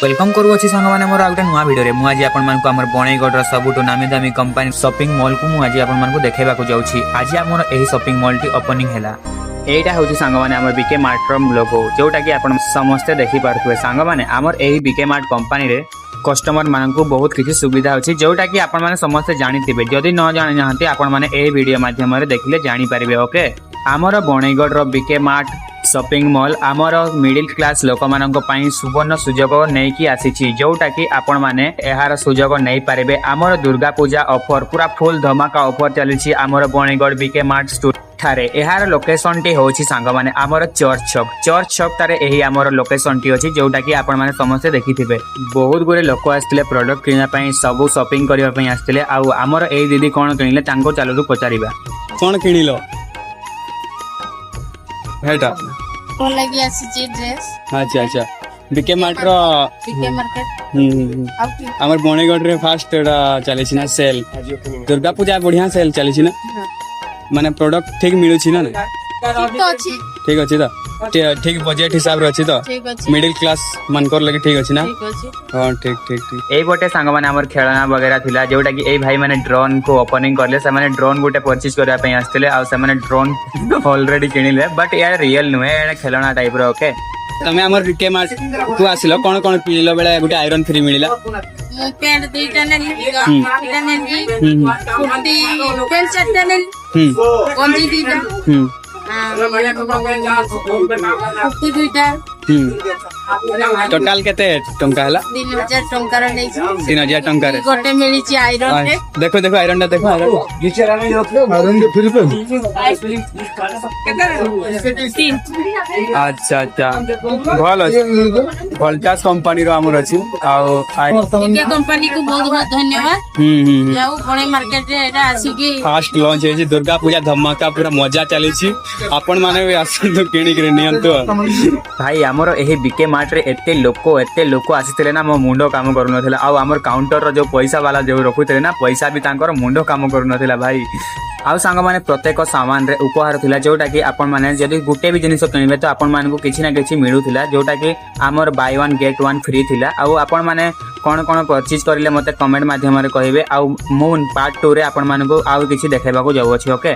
Welcome करुँच सांग मैंने more out नुआ भिडियो मुझे आपर बणईगढ़ सबुठ नामी दामी कंपानी शॉपिंग मॉल को मुझे आपको देखा जाऊँगी। आज आमर यही शॉपिंग मॉल टी ओपनिंग है। यहीटा हूँ सांग मैंने बीके मार्ट लोगो जोटा कि आप समस्ते देखिपे सांग मैंने आमर यही बीके मार्ट कंपानी रे कस्टमर मान को बहुत किसी सुविधा अच्छी जोटा कि आप समस्ते जानी जदि न जानी ना आपण मैंने यही वीडियो माध्यम देखिले जानीपारे। ओके आमर बणईगढ़ बीके मार्ट शॉपिंग मॉल आमर मिडिल क्लास लोक मान सुवर्ण सुजोग नहीं आसी जोटा कि आपण मैंने यार सुजोग नहीं पारे। आमर दुर्गा पूजा ऑफर पूरा फुल धमाका ऑफर चली आमर बणईगढ़ बीके मार्ट स्टोर ठारे। यार लोकेशन टी होची सांग माने आमर चर्च छक तारे यही आमर लोकेशन टी अछि जोटा कि आपण माने समस्ते देखिथिबे। बहुत गुरे लोक आस्थिले प्रोडक्ट किना पई सब शॉपिंग करबा पई आस्थिले। आ आमर एही दीदी कोन किनिले तांको चालू पचारिबा कोन किनिलो हेटा कोन लगी आसी ड्रेस। अच्छा अच्छा बीके मार्ट रो बीके मार्केट हमर बणईगढ़ रे फास्ट एटा चले छी ना सेल दुर्गा पूजा बढ़िया सेल चले छी ना माने प्रोडक्ट ठीक मिलु छी ना ठीक अछि त ठीक बजट हिसाब रे अछि त मिडिल क्लास मानकर लगे ठीक अछि ना हां ठीक ठीक ठीक। एई गोटे सांग माने हमर खेलना वगैरह थिला जोटा कि एई भाई माने ड्रोन को ओपनिंग करले से माने ड्रोन गोटे परचेज करबा पई आस्थिले आ से माने ड्रोन ऑलरेडी किनिले बट यार रियल नुहे एटा खेलना टाइप रो। ओके तमे हमर बीके मार्ट तू आसिलो कोन कोन पिलो बेला गोटे आयरन फ्री मिलिला पैंट दुईटा नेली दुईटा नेली कुर्ती पैंट चारटा नेली गंजी दुईटा कुर्ती दुईटा टोटल केते टंका हला 3000 टंका रो नै 3000 टंका रे गोटे मिली छी आयरन रे देखो देखो आयरन देखो आयरन अच्छा अच्छा भल अछि वोल्टास कंपनी रो हमर अछि आ ये कंपनी को बहुत बहुत धन्यवाद। जाऊ बणे मार्केट रे एटा आसी की फास्ट लॉन्च है दुर्गा पूजा धमाका पूरा मजा चली छी आपण माने भी आसंतु किनी करे नियंतु भाई आमर यही बीके मार्ट रे एते लोक आसीथिले ना मो मुंडो काम करू नथिला। आ आमर काउंटर रो जो पैसा वाला जो रखुथिले ना पैसा भी तांकर मुंडो काम करू नथिला भाई। आउ सांग माने प्रत्येक सामान रे उपहार थिला जोटा कि आपण माने जदि गुटे भी जिनिस किनिबे तो आपण मानकु किछि ना किछि मिलुथिला जोटा कि आमर by one get one free थिला। आउ आपण माने कोन कोन परचेज करिले मते कमेंट माध्यम रे कहिबे। आउ मु पार्ट 2 रे आपण मानकु आउ किछि देखाइबा को जाउ अछि। ओके।